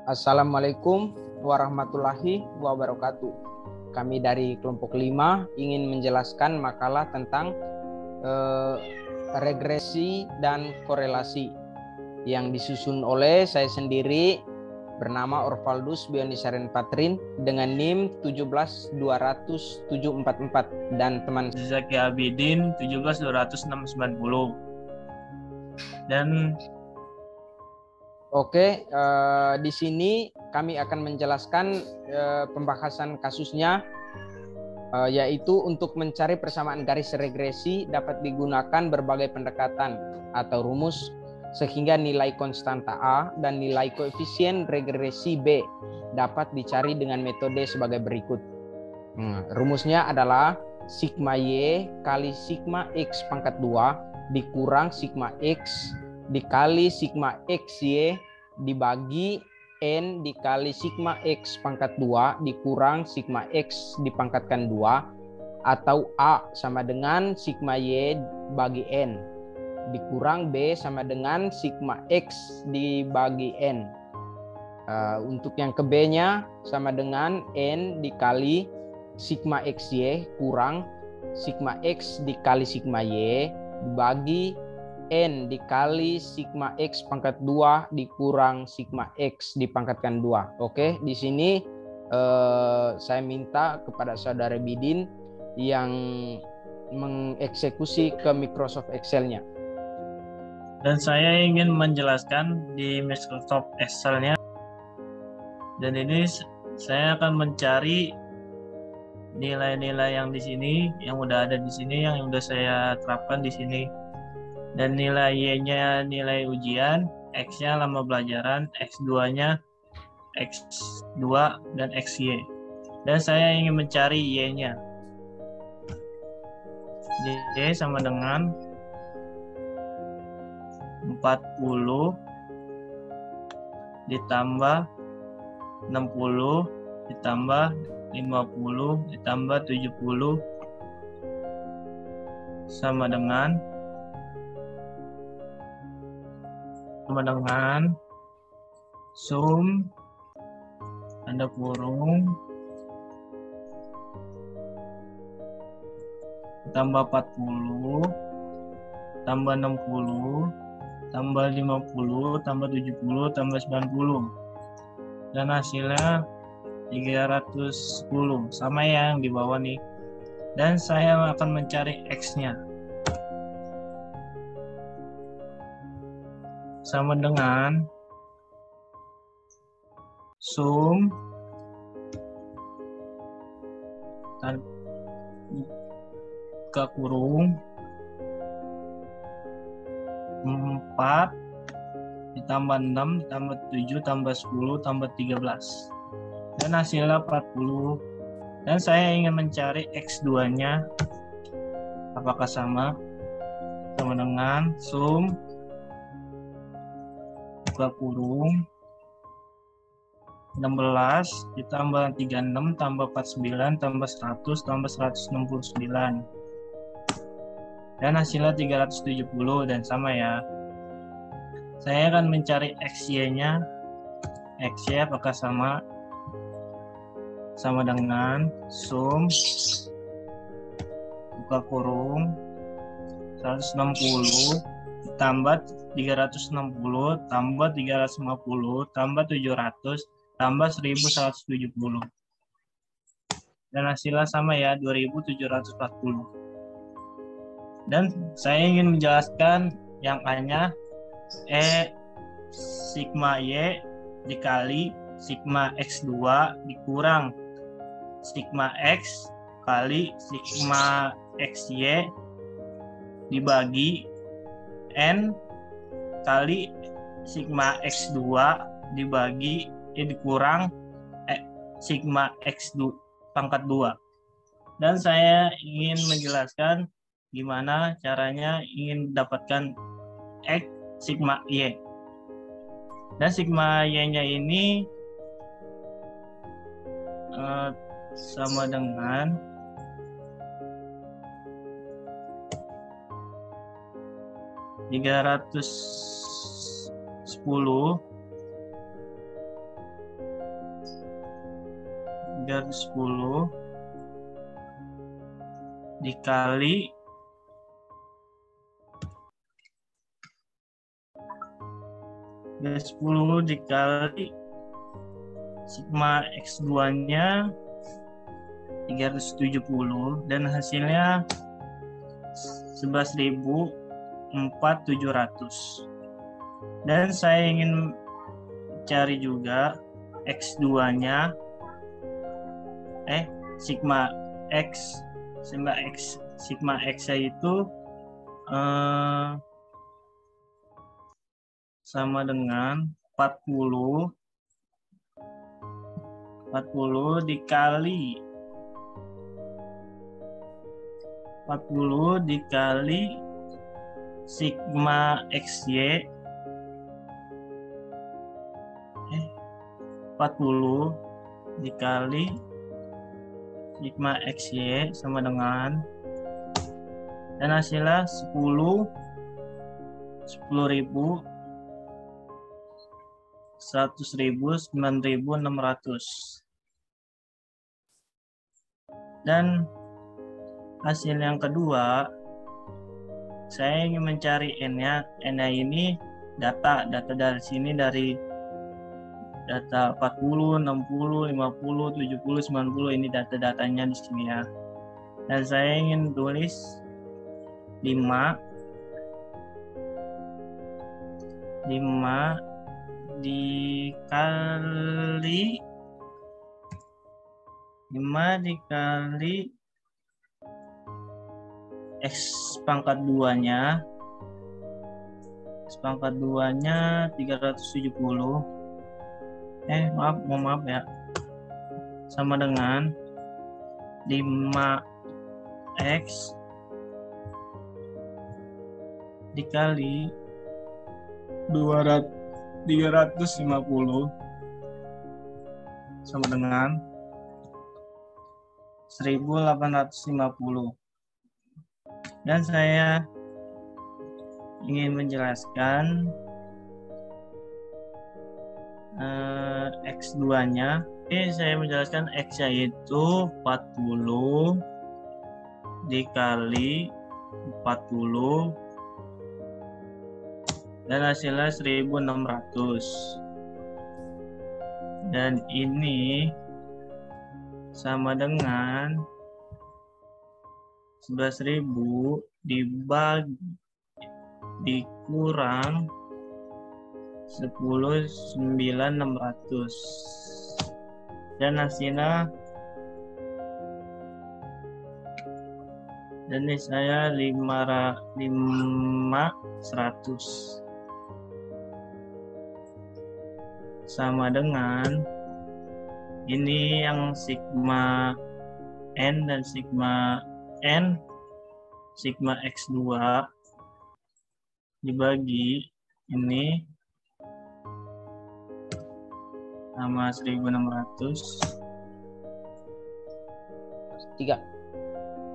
Assalamualaikum warahmatullahi wabarakatuh. Kami dari kelompok 5 ingin menjelaskan makalah tentang regresi dan korelasi yang disusun oleh saya sendiri bernama Orvaldus Bionisaren Patrin dengan NIM 17200-744 dan teman Zaki Abidin 17200-690. Dan di sini kami akan menjelaskan pembahasan kasusnya, yaitu untuk mencari persamaan garis regresi dapat digunakan berbagai pendekatan atau rumus sehingga nilai konstanta A dan nilai koefisien regresi B dapat dicari dengan metode sebagai berikut. Rumusnya adalah sigma Y kali sigma X pangkat 2 dikurang sigma X dikali sigma XY dibagi N dikali sigma X pangkat 2 dikurang sigma X dipangkatkan 2 atau A sama dengan sigma Y bagi N dikurang B sama dengan sigma X dibagi N. Untuk yang ke B-nya sama dengan N dikali sigma XY kurang sigma X dikali sigma Y dibagi N dikali sigma X pangkat 2 dikurang sigma X dipangkatkan 2. Oke, di sini saya minta kepada saudara Bidin yang mengeksekusi ke Microsoft Excel-nya. Dan saya ingin menjelaskan di Microsoft Excel-nya. Dan ini saya akan mencari nilai-nilai yang di sini, yang udah ada di sini, yang udah saya terapkan di sini. Dan nilai Y-nya nilai ujian, X-nya lama belajaran, X2-nya X2 dan XY. Dan saya ingin mencari Y-nya. Y sama dengan 40 ditambah 60 ditambah 50 ditambah 70 sama dengan sum tanda kurung tambah 40 tambah 60 tambah 50 tambah 70 tambah 90 dan hasilnya 310 sama yang di bawah nih. Dan saya akan mencari X-nya sama dengan sum buka kurung 4 ditambah 6 ditambah 7 tambah 10 tambah 13 dan hasilnya 40. Dan saya ingin mencari X2 nya apakah sama dengan sum buka kurung 16 ditambah 36 tambah 49 tambah 100 tambah 169 dan hasilnya 370 dan sama ya. Saya akan mencari XY-nya. XY apakah sama dengan sum buka kurung 160 tambah 360 tambah 350 tambah 700 tambah 1170 dan hasilnya sama ya 2740. Dan saya ingin menjelaskan yang A-nya sigma Y dikali sigma X2 dikurang sigma X kali sigma XY dibagi N kali sigma X2 dibagi dikurang sigma X2 pangkat 2. Dan saya ingin menjelaskan gimana caranya ingin dapatkan X sigma Y. Dan sigma Y-nya ini sama dengan 310 310 dikali -10 dikali sigma X2-nya 370 dan hasilnya 11.400. Dan saya ingin cari juga X2-nya sigma X itu sama dengan 40 dikali sigma XY 40 dikali sigma XY sama dengan, dan hasilnya 10.000 100.000 9.600. Dan hasil yang kedua, saya ingin mencari n-nya. N-nya ini data dari sini, dari data 40, 60, 50, 70, 90, ini data-datanya di sini ya. Dan saya ingin tulis 5 dikali X pangkat 2-nya 370. Maaf ya, sama dengan 5X dikali 350 sama dengan 1.850. Dan saya ingin menjelaskan X2-nya. Saya menjelaskan X-nya itu 40 dikali 40 dan hasilnya 1.600. Dan ini sama dengan 11.000 dikurang 10.900, dan hasilnya saya 500 sama dengan ini yang sigma N dan sigma X2 dibagi ini sama 1.600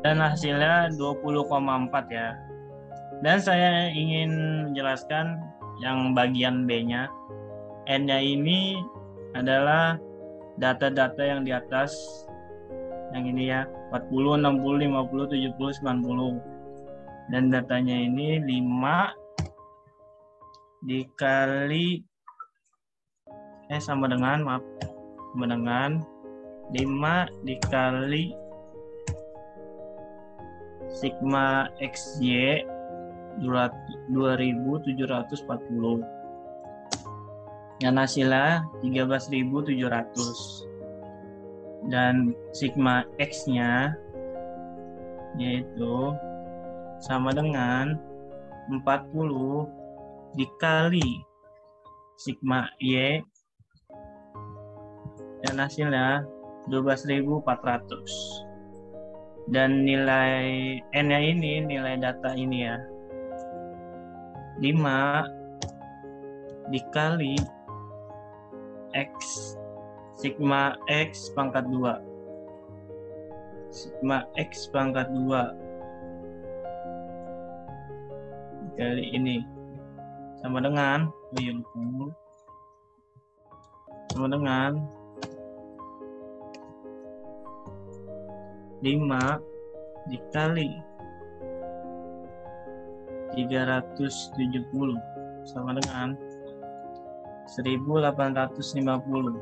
dan hasilnya 20,4 ya. Dan saya ingin menjelaskan yang bagian B-nya. N-nya ini adalah data-data yang di atas, yang ini ya, 40, 60, 50, 70, 90. Dan datanya ini 5 dikali sama dengan 5 dikali sigma XY 2.740. Dan hasilnya 13.700. Dan sigma X-nya yaitu sama dengan 40 dikali sigma Y dan hasilnya 12.400. Dan nilai N-nya ini, nilai data ini ya, 5 dikali X sigma X pangkat 2 dikali ini sama dengan 5 5 dikali 370 sama dengan 1850.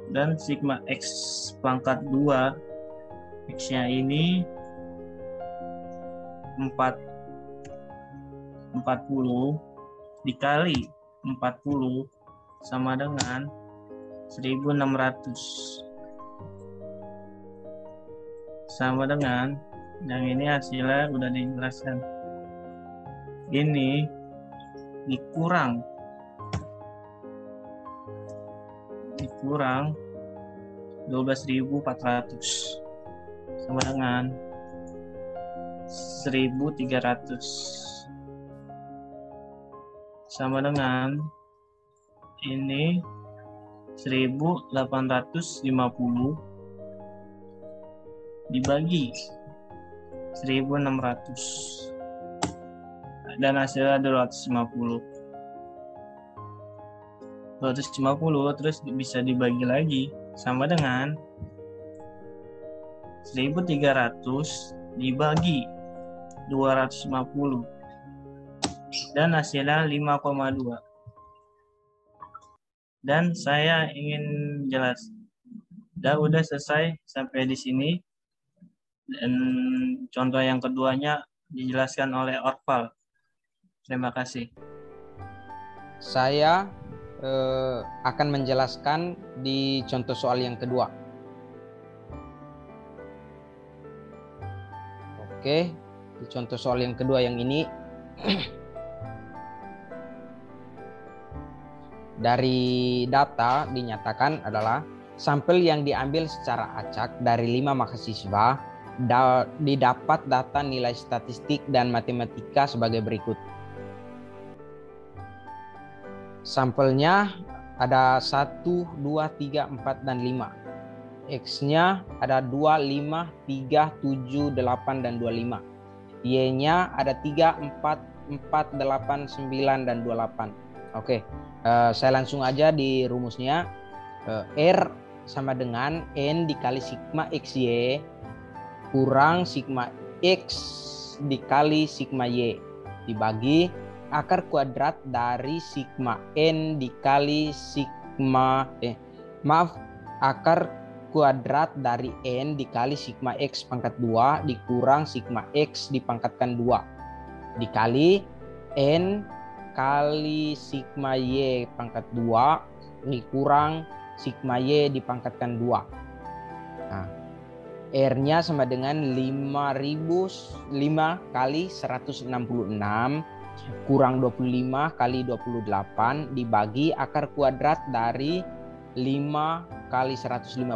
Dan sigma X pangkat 2, X-nya ini 40 dikali 40 sama dengan 1600. Sama dengan yang ini hasilnya udah dijelaskan. Ini dikurang 12.400 sama dengan 1.300 sama dengan ini 1.850 dibagi 1.600 dan hasilnya 250 terus bisa dibagi lagi sama dengan 1.300 dibagi 250 dan hasilnya 5,2. Dan saya ingin jelas, udah selesai sampai di sini. Dan contoh yang keduanya dijelaskan oleh Orval. Terima kasih. Saya akan menjelaskan di contoh soal yang kedua. Oke, di contoh soal yang kedua yang ini dari data dinyatakan adalah sampel yang diambil secara acak dari 5 mahasiswa didapat data nilai statistik dan matematika sebagai berikut. Sampelnya ada 1, 2, 3, 4, dan 5. X-nya ada 2, 5, 3, 7, 8, dan 25. Y-nya ada 3, 4, 4, 8, 9, dan 28. Oke, saya langsung aja di rumusnya. R sama dengan N dikali sigma XY kurang sigma X dikali sigma Y dibagi akar kuadrat dari sigma N dikali sigma akar kuadrat dari N dikali sigma X pangkat 2 dikurang sigma X dipangkatkan 2 dikali N kali sigma Y pangkat 2 dikurang sigma Y dipangkatkan 2. Nah, R-nya sama dengan 5 kali 166 kurang 25 kali 28 dibagi akar kuadrat dari 5 kali 151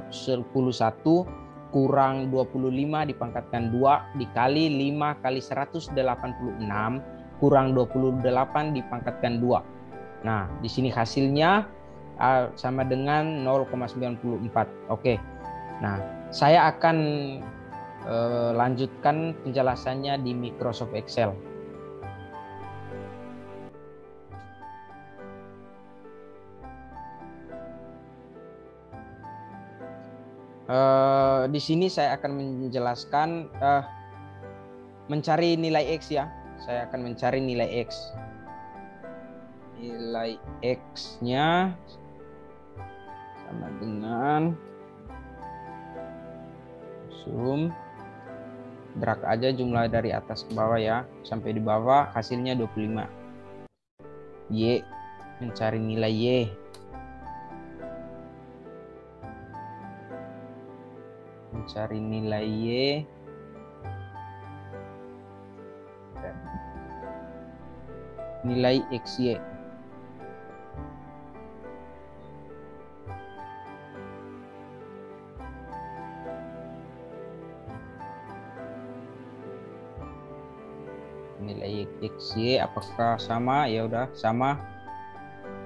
kurang 25 dipangkatkan 2 dikali 5 kali 186 kurang 28 dipangkatkan 2. Nah, di sini hasilnya sama dengan 0,94. Oke. Nah, saya akan lanjutkan penjelasannya di Microsoft Excel. Di sini saya akan menjelaskan mencari nilai X ya. Saya akan mencari nilai X. Nilai X-nya sama dengan zoom, drag aja jumlah dari atas ke bawah ya, sampai di bawah hasilnya 25. Y, mencari nilai Y. Mencari nilai Y. Nilai XY. Nilai XY apakah sama? Ya udah sama.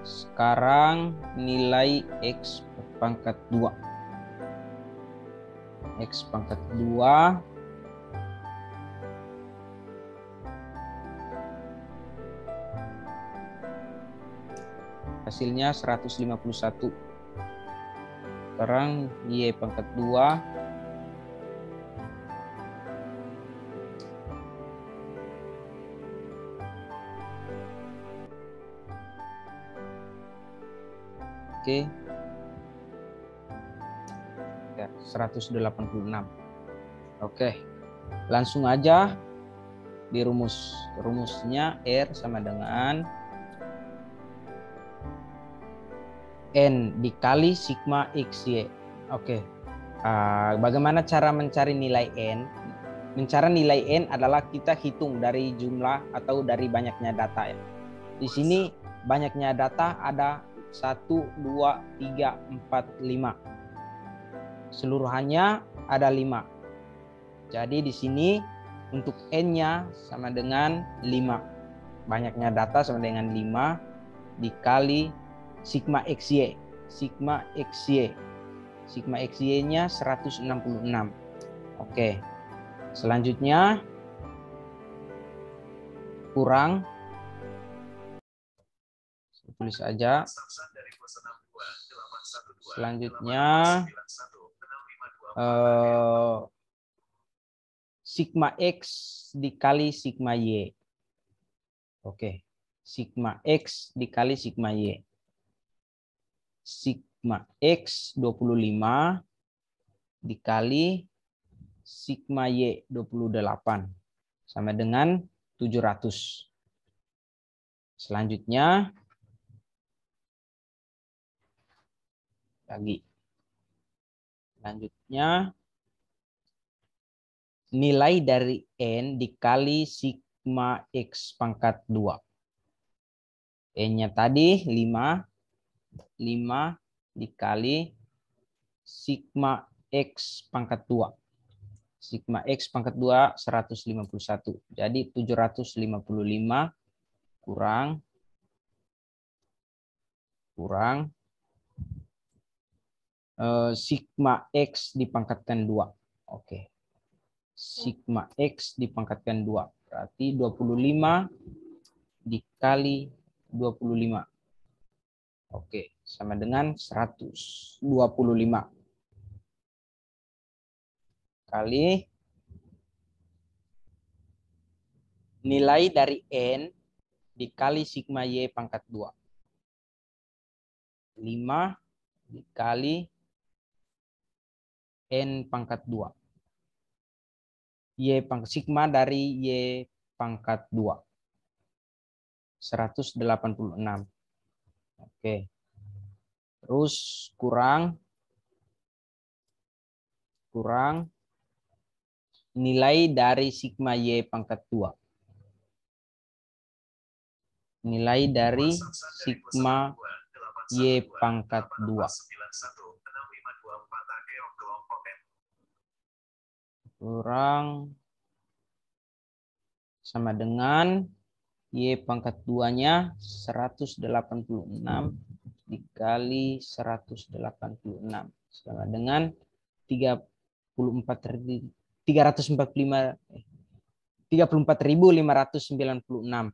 Sekarang nilai X pangkat 2. X pangkat 2 hasilnya 151. Sekarang Y pangkat 2 Oke. 186. Oke. Langsung aja dirumus. Rumusnya R sama dengan N dikali sigma XY. Oke. Bagaimana cara mencari nilai N? Mencari nilai N adalah kita hitung dari jumlah atau dari banyaknya data ya. Di sini banyaknya data ada 1, 2, 3, 4, 5. Seluruhannya ada 5. Jadi di sini untuk N-nya sama dengan 5. Banyaknya data sama dengan 5 dikali sigma XY. Sigma XY. Sigma XY-nya 166. Oke. Selanjutnya kurang, saya tulis aja. Selanjutnya sigma X dikali sigma Y. Oke. Sigma X dikali sigma Y. Sigma X 25 dikali sigma Y 28 sama dengan 700. Selanjutnya lagi. Selanjutnya nilai dari N dikali sigma X pangkat 2. N-nya tadi 5 dikali sigma X pangkat 2. Sigma X pangkat 2 151. Jadi 755 kurang sigma X dipangkatkan 2. Oke. Sigma X dipangkatkan 2. Berarti 25 dikali 25. Oke. Sama dengan 125. Kali nilai dari N dikali sigma Y pangkat 2. 5 dikali N pangkat 2. Y pangkat sigma dari Y pangkat 2. 186. Oke. Terus kurang nilai dari sigma Y pangkat 2. Nilai dari sigma Y pangkat 2. Kurang sama dengan Y pangkat 2-nya 186 dikali 186 sama dengan 34.596.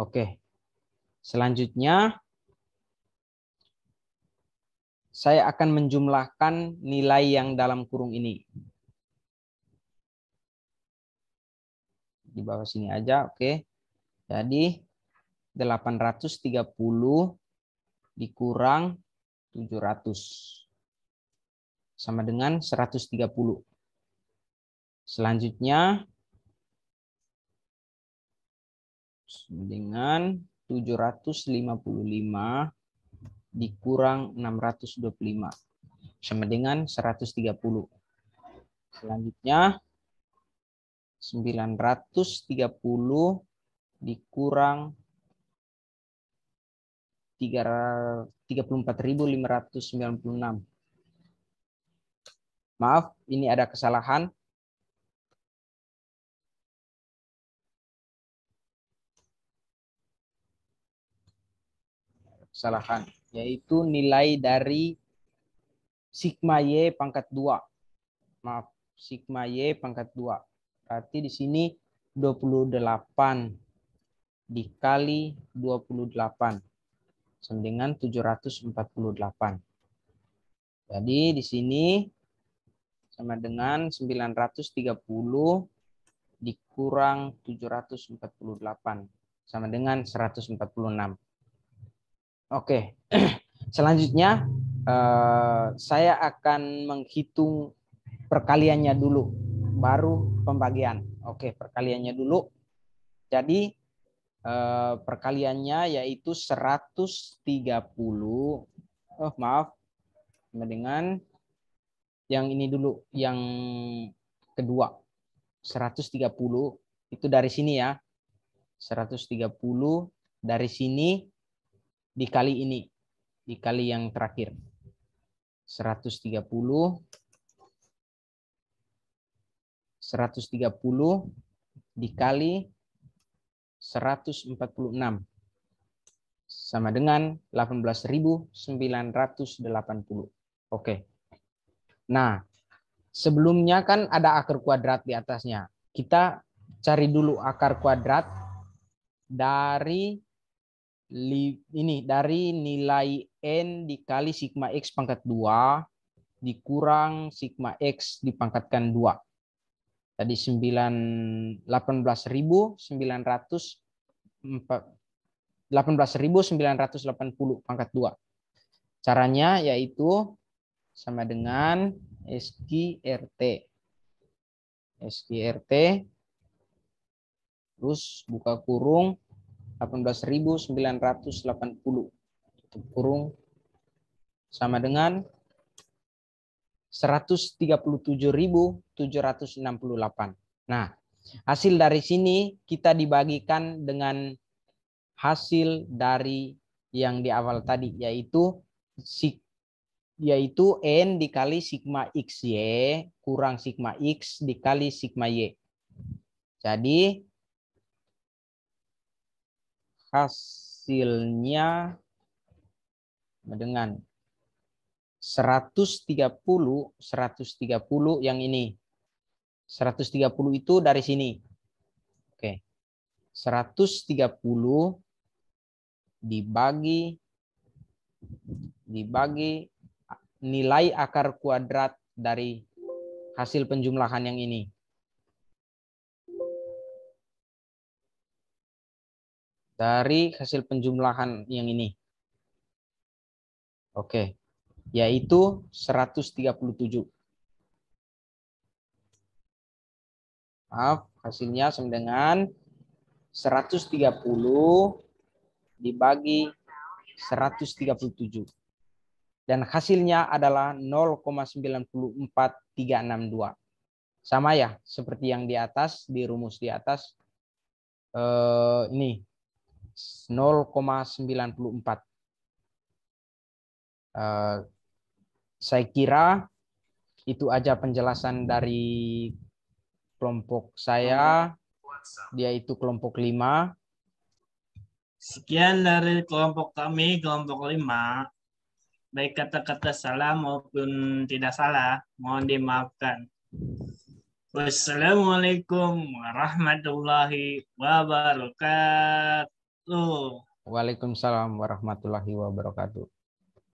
Oke. Selanjutnya saya akan menjumlahkan nilai yang dalam kurung ini. Di bawah sini aja, oke. Jadi 830 dikurang 700 sama dengan 130. Selanjutnya dengan 755 dikurang 625 sama dengan 130. Selanjutnya 930 dikurang 34.596. Maaf, ini ada kesalahan. Kesalahan, yaitu nilai dari sigma Y pangkat 2. Maaf, sigma Y pangkat 2. Berarti di sini 28 dikali 28 sama dengan 748. Jadi di sini sama dengan 930 dikurang 748 sama dengan 146. Oke. Selanjutnya saya akan menghitung perkaliannya dulu, baru pembagian. Oke, perkaliannya dulu. Jadi perkaliannya yaitu 130. Oh, maaf. Dengan yang ini dulu, yang kedua. 130 itu dari sini ya. 130 dari sini dikali ini. Dikali yang terakhir. 130 dikali 146 sama dengan 18.980. Oke. Nah, sebelumnya kan ada akar kuadrat di atasnya. Kita cari dulu akar kuadrat dari dari nilai n dikali sigma x pangkat 2 dikurang sigma x dipangkatkan 2. Tadi 18.980 pangkat 2. Caranya yaitu sama dengan SQRT. SQRT terus buka kurung 18.980 tutup kurung sama dengan 137.768. Nah, hasil dari sini kita dibagikan dengan hasil dari yang di awal tadi, yaitu N dikali sigma XY kurang sigma X dikali sigma Y. Jadi hasilnya dengan 130 yang ini. 130 itu dari sini. Oke. 130 dibagi nilai akar kuadrat dari hasil penjumlahan yang ini. Dari hasil penjumlahan yang ini. Oke. Yaitu 137. Maaf, hasilnya sama dengan 130 dibagi 137. Dan hasilnya adalah 0,94362. Sama ya, seperti yang di atas, di rumus di atas. Ini 0,94. Saya kira itu aja penjelasan dari kelompok saya, yaitu kelompok 5. Sekian dari kelompok kami, kelompok 5. Baik kata-kata salah maupun tidak salah, mohon dimaafkan. Wassalamualaikum warahmatullahi wabarakatuh. Waalaikumsalam warahmatullahi wabarakatuh.